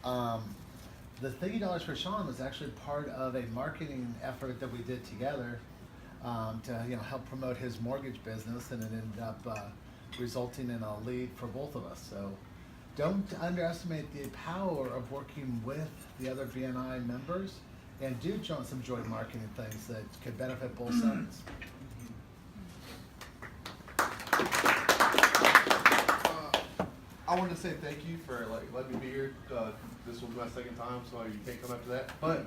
The thank you dollars for Sean was actually part of a marketing effort that we did together to help promote his mortgage business, and it ended up resulting in a lead for both of us. So don't underestimate the power of working with the other BNI members, and do some joint marketing things that could benefit both sides. I wanted to say thank you for letting me be here. This will be my second time, so you can't come after that. But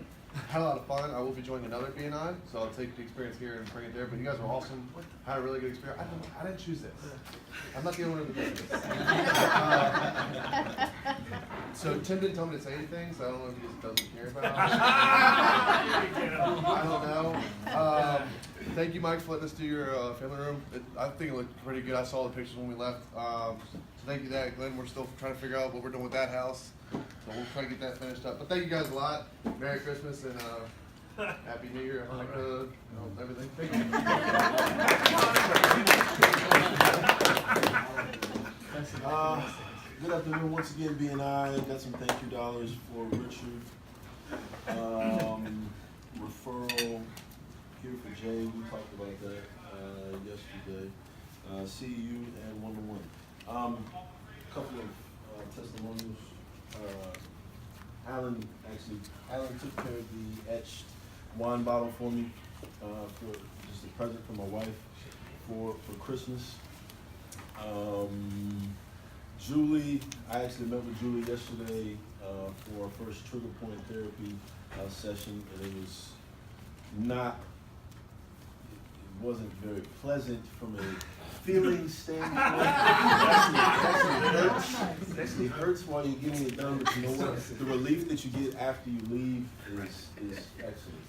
had a lot of fun. I will be joining another BNI, so I'll take the experience here and bring it there. But you guys were awesome. Had a really good experience. I didn't choose this. I'm not the only one in the business. So Tim didn't tell me to say anything, so I don't know if he just doesn't care about it. I don't know. Thank you, Mike, for letting us do your family room. I think it looked pretty good. I saw the pictures when we left. So thank you for that, Glenn. We're still trying to figure out what we're doing with that house. So we'll try to get that finished up. But thank you guys a lot. Merry Christmas and Happy New Year. Everything. Thank you. Good afternoon once again, BNI. Got some thank you dollars for Richard. Referral here for Jay. We talked about that yesterday. CEU and one-to-one. Couple of testimonials. Alan took care of the etched wine bottle for me for just a present for my wife for Christmas. Julie, I actually met with Julie yesterday for our first trigger point therapy session, and it wasn't very pleasant from a feeling standpoint. It actually hurts while you're getting it done, but you know what? The relief that you get after you leave is excellent.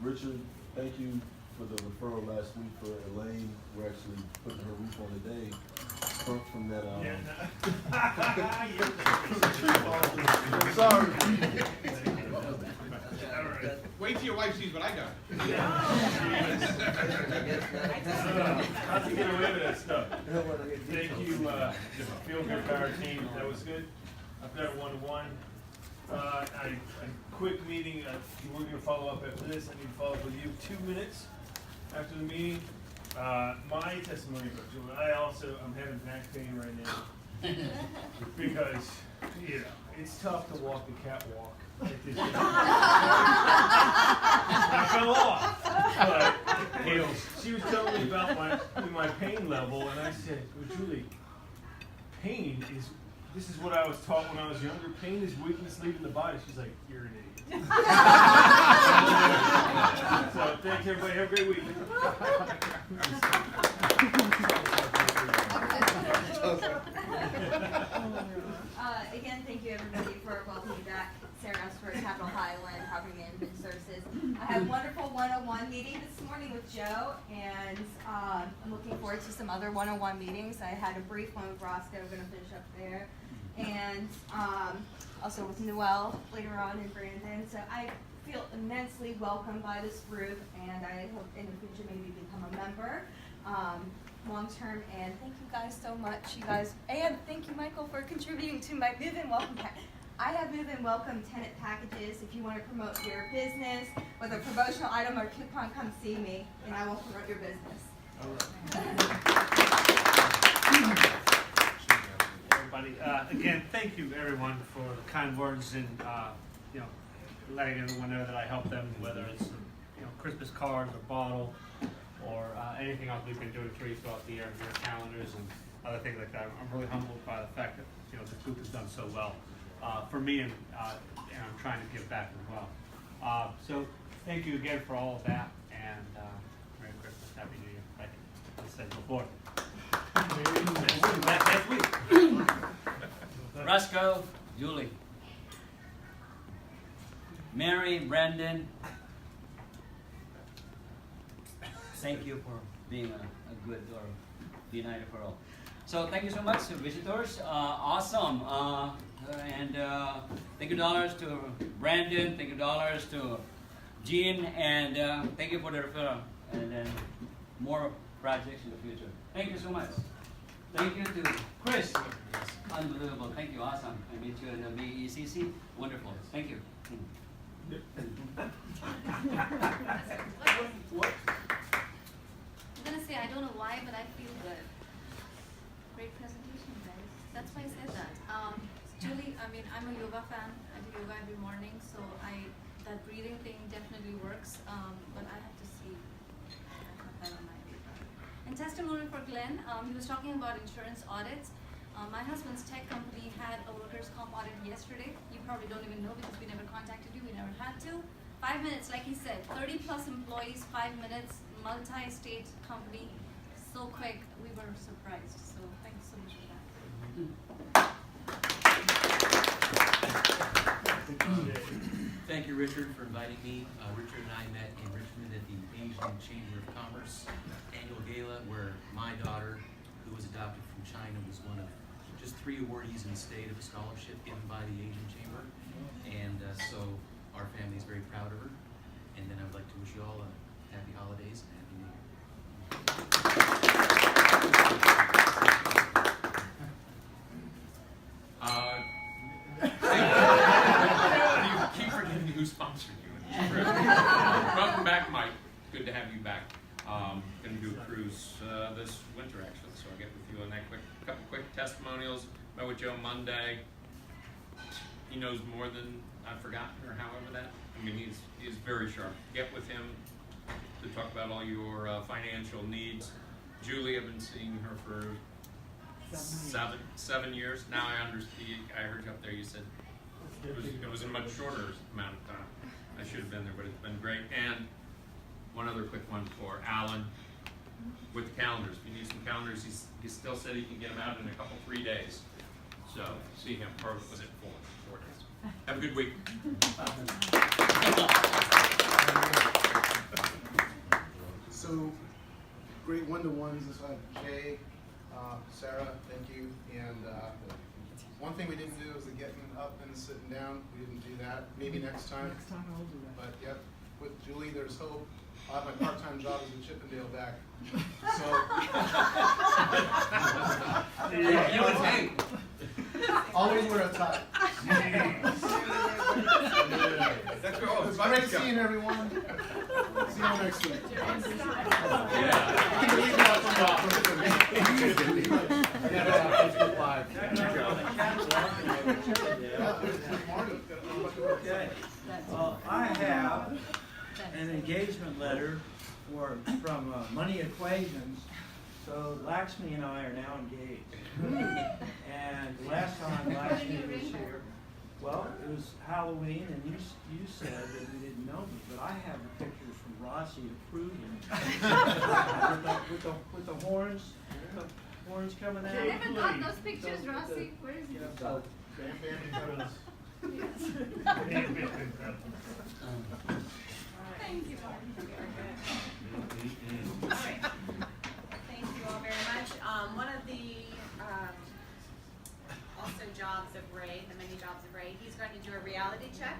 Richard, thank you for the referral last week for Elaine. We're actually putting her roof on today. From that. I'm sorry. Wait till your wife sees what I got. Not to get away with that stuff. Thank you, Feel Good Power Team. That was good. I've got a one-to-one. A quick meeting. We're going to follow up after this. I need to follow up with you 2 minutes after the meeting. My testimony, I'm having back pain right now. because, you know, it's tough to walk the catwalk. I fell off. But, you know, she was telling me about my pain level, and I said, well, Julie, this is what I was taught when I was younger. Pain is weakness leaving the body. She's like, you're an idiot. So thanks everybody. Have a great week. Again, thank you everybody for welcoming back Sarah for Capital Highland Property Management Services. I had a wonderful one-on-one meeting this morning with Joe, and I'm looking forward to some other one-on-one meetings. I had a brief one with Roscoe, we're going to finish up there, and also with Noel later on in Brandon. So I feel immensely welcomed by this group, and I hope in the future maybe become a member. Long term, and thank you guys so much, you guys, and thank you, Michael, for contributing to my move-in welcome pack. I have move-in welcome tenant packages. If you want to promote your business with a promotional item or coupon, come see me, and I will promote your business. Everybody, again, thank you everyone for the kind words and you know, letting everyone know that I help them, whether it's Christmas cards or bottle, or anything else we've been doing for you throughout the year, your calendars and other things like that. I'm really humbled by the fact that this group has done so well for me, and I'm trying to give back as well. So thank you again for all of that, and Merry Christmas, Happy New Year, like I said before. Next week. Roscoe, Julie, Mary, Brandon, thank you for being a good or BNI referral. So thank you so much, visitors. Awesome. And thank you dollars to Brandon. Thank you dollars to Jean, and thank you for the referral. And then more projects in the future. Thank you so much. Thank you to Chris. Unbelievable. Thank you. Awesome. I meet you in the BECC. Wonderful. Thank you. What? I'm gonna say I don't know why, but I feel good. Great presentation, guys. That's why I said that. Julie, I mean, I'm a yoga fan. I do yoga every morning, so that breathing thing definitely works. But I have to see. I have that on my paper. And testimony for Glenn. He was talking about insurance audits. My husband's tech company had a workers' comp audit yesterday. You probably don't even know because we never contacted you. We never had to. 5 minutes, like he said, 30 plus employees, 5 minutes, multi-state company, so quick. We were surprised. So thanks so much for that. Thank you, Richard, for inviting me. Richard and I met in Richmond at the Asian Chamber of Commerce annual gala, where my daughter, who was adopted from China, was one of just 3 awardees in the state of a scholarship given by the Asian Chamber. And so our family is very proud of her. And then I would like to wish you all a happy holidays and happy New Year. You keep forgetting who sponsored you. Welcome back, Mike. Good to have you back. Going to do a cruise this winter, actually, so I'll get with you on that couple quick testimonials. Met with Joe Monday. He knows more than I've forgotten, or however that. I mean, he's very sharp. Get with him to talk about all your financial needs. Julie, I've been seeing her for 7 years. Now I understand. I heard you up there. You said it was a much shorter amount of time. I should have been there, but it's been great. And one other quick one for Alan with the calendars. If you need some calendars, he still said he can get them out in a couple, 3 days. So see him, or was it 4 days? Have a good week. So great one-to-ones. This one, Jay, Sarah, thank you. And one thing we didn't do was the getting up and sitting down. We didn't do that. Maybe next time. Next time I'll do that. But yep, with Julie, there's hope. I'll have my part-time job as a Chippendale back. So always wear a tie. That's It's great seeing everyone. See you all next week. Yeah. an engagement letter from Money Equations. So Laxmi and I are now engaged. And the last time Laxmi was here, well, it was Halloween, and you said that you didn't know me, but I have the pictures from Rossi to prove it. with the horns, coming out. I never got those pictures, Rossi. Where is it? So, Thank you. All right. Thank you all very much. One of the also jobs of Ray, the many jobs of Ray, he's going to do a reality check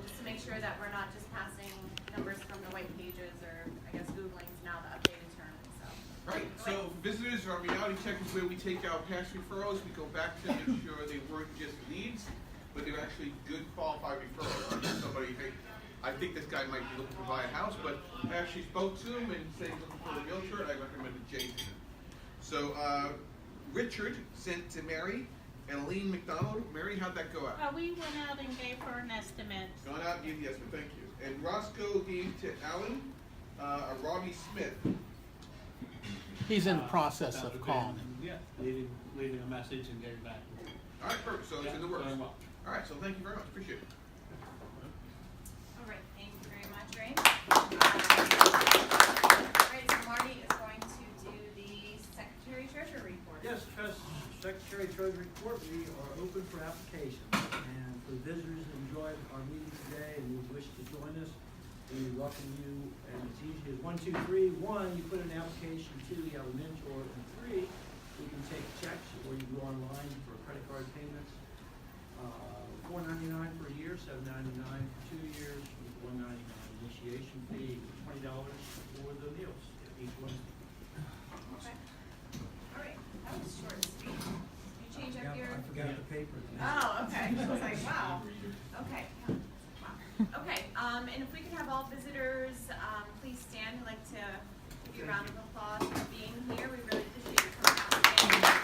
just to make sure that we're not just passing numbers from the white pages, or I guess Googling's now the updated term. So. Right, so visitors, our reality check is where we take out past referrals, we go back to make sure they weren't just leads, but they're actually good qualified referrals. Somebody, hey, I think this guy might be looking to buy a house, but I actually spoke to him and said he's looking for a realtor, and I recommended Jay to him. So Richard sent to Mary and Aline McDonald. Mary, how'd that go out? We went out and gave her an estimate. Gone out and gave the estimate, thank you. And Roscoe gave to Alan, Robbie Smith. He's in the process of calling. Yeah, leaving a message and getting back. All right, perfect, so it's in the works. Going well. All right, so thank you very much, appreciate it. All right, thank you very much, Ray. All right, so Marty is going to do the Secretary Treasurer report. Yes, Secretary Treasurer report, we are open for applications. And for visitors that enjoyed our meeting today and you wish to join us, we welcome you. And it's easy as 1, 2, 3. 1, you put in an application. 2, you have a mentor. And 3, you can take checks or you go online for credit card payments. $4.99 for a year, $7.99 for 2 years, with $1.99 initiation fee, $20 for the meals each one. Okay. All right, that was short and sweet. You change up your. I forgot the paper. Oh, okay. I was like, wow. Okay. Wow. Okay. And if we could have all visitors, please stand. I'd like to give you a round of applause for being here. We really appreciate you coming out.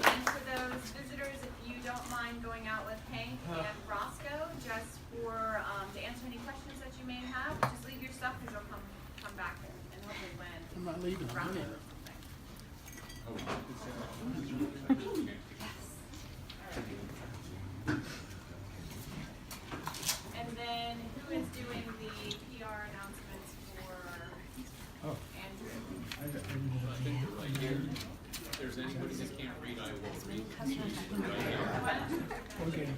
And for those visitors, if you don't mind going out with Hank and Roscoe, just for to answer any questions that you may have, just leave your stuff because you'll come back and hopefully land. I'm not leaving. Around it. And then who is doing the PR announcements for Andrew? I think they're right here. If there's anybody that can't read, I will read. Okay.